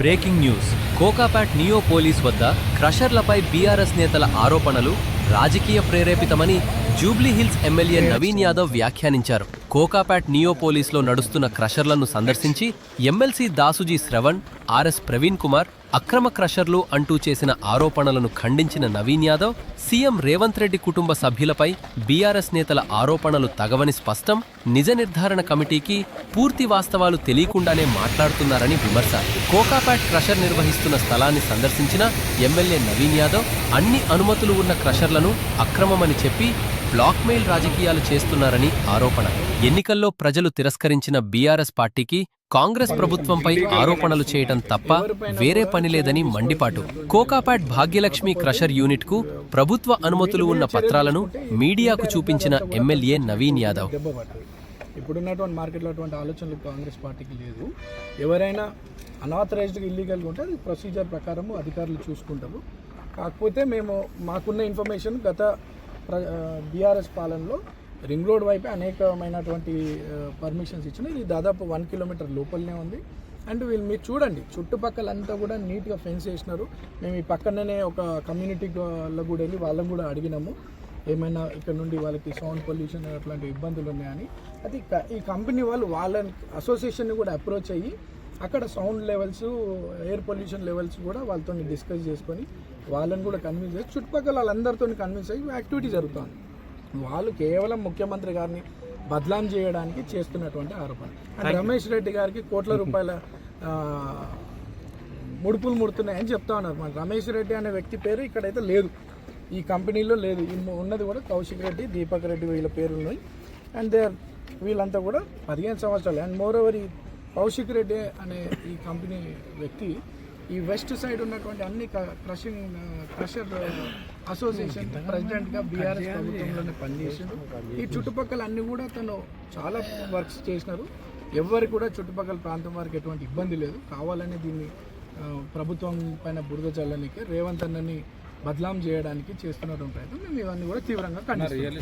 Breaking news. Kokapet Neopolis వద్ద క్రషర్లపై BRS నేతల ఆరోపణలు రాజకీయ ప్రేరేపితమని జూబ్లీహిల్స్ ఎమ్మెల్యే నవీన్ యాదవ్ వ్యాఖ్యానించారు. కోకాపేట్ నియోపోలిస్లో నడుస్తున్న క్రషర్లను సందర్శించి ఎమ్మెల్సీ దాసుజీ శ్రవణ్, ఆర్ఎస్ ప్రవీణ్ కుమార్ అక్రమ క్రషర్లు అంటూ చేసిన ఆరోపణలను ఖండించిన నవీన్ యాదవ్, సీఎం రేవంత్ రెడ్డి కుటుంబ సభ్యులపై బీఆర్ఎస్ నేతల ఆరోపణలు తగవని స్పష్టం, నిజ నిర్ధారణ కమిటీకి పూర్తి వాస్తవాలు తెలియకుండానే మాట్లాడుతున్నారని విమర్శ. కోకాపేట్ క్రషర్ నిర్వహిస్తున్న స్థలాన్ని సందర్శించిన ఎమ్మెల్యే నవీన్ యాదవ్ అన్ని అనుమతులు ఉన్న క్రషర్లను అక్రమమని చెప్పి బ్లాక్మెయిల్ రాజకీయాలు చేస్తున్నారని ఆరోపణ. ఎన్నికల్లో ప్రజలు తిరస్కరించిన బీఆర్ఎస్ పార్టీకి కాంగ్రెస్ ప్రభుత్వంపై ఆరోపణలు చేయటం తప్ప వేరే పనిలేదని మండిపాటు. కోకాపేట్ భాగ్యలక్ష్మి క్రషర్ యూనిట్కు ప్రభుత్వ అనుమతులు ఉన్న పత్రాలను మీడియాకు చూపించిన ఎమ్మెల్యే నవీన్ యాదవ్. ఇప్పుడున్నటువంటి మార్కెట్లో అటువంటి ఆలోచనలు కాంగ్రెస్ పార్టీకి లేదు. ఎవరైనా అనాథరైజ్డ్గా ఇల్లీగల్గా ఉంటే అది ప్రొసీజర్ ప్రకారము అధికారులు చూసుకుంటారు. కాకపోతే మేము మాకున్న ఇన్ఫర్మేషన్ గత బీఆర్ఎస్ పాలనలో రింగ్ రోడ్ వైపే అనేకమైనటువంటి పర్మిషన్స్ ఇచ్చినాయి. ఇది దాదాపు 1 కిలోమీటర్ లోపలనే ఉంది. అండ్ మీరు చూడండి, చుట్టుపక్కలంతా కూడా నీట్గా ఫెన్స్ వేసినారు. మేము ఈ పక్కననే ఒక కమ్యూనిటీలో కూడా వెళ్ళి వాళ్ళని కూడా అడిగినాము, ఏమైనా ఇక్కడ నుండి వాళ్ళకి సౌండ్ పొల్యూషన్ అట్లాంటి ఇబ్బందులు ఉన్నాయని. అది ఈ కంపెనీ వాళ్ళు వాళ్ళని అసోసియేషన్ని కూడా అప్రోచ్ అయ్యి అక్కడ sound levels, air pollution levels కూడా వాళ్ళతో డిస్కస్ చేసుకొని వాళ్ళని కూడా కన్విన్స్ చేసి చుట్టుపక్కల వాళ్ళందరితో కన్విన్స్ అయ్యి యాక్టివిటీ జరుగుతుంది. వాళ్ళు కేవలం ముఖ్యమంత్రి గారిని బదలాం చేయడానికి చేస్తున్నటువంటి ఆరోపణ. అండ్ రమేష్ రెడ్డి గారికి కోట్ల రూపాయల ముడుపులు ముడుతున్నాయని చెప్తా ఉన్నారు. మన రమేష్ రెడ్డి అనే వ్యక్తి పేరు ఇక్కడైతే లేదు, ఈ కంపెనీలో లేదు. ఉన్నది కూడా కౌశిక్ రెడ్డి, దీపక్ రెడ్డి వీళ్ళ పేర్లు ఉన్నాయి. అండ్ వీళ్ళంతా కూడా 15 సంవత్సరాలు. అండ్ మోర్ ఓవర్ ఈ కౌశిక్ రెడ్డి అనే ఈ కంపెనీ వ్యక్తి ఈ వెస్ట్ సైడ్ ఉన్నటువంటి అన్ని క్రషర్ అసోసియేషన్ ప్రెసిడెంట్గా బీఆర్ఎస్ ప్రభుత్వంలోనే పనిచేసారు. ఈ చుట్టుపక్కల అన్ని కూడా తను చాలా వర్క్స్ చేసినారు. ఎవరికి కూడా చుట్టుపక్కల ప్రాంతం వారికి ఎటువంటి ఇబ్బంది లేదు. కావాలని దీన్ని ప్రభుత్వం పైన బురద చల్లడానికి, రేవంత్ అన్నని బదలాం చేయడానికి చేస్తున్నటువంటి ప్రయత్నం మేము ఇవన్నీ కూడా తీవ్రంగా ఖండిస్తున్నాం.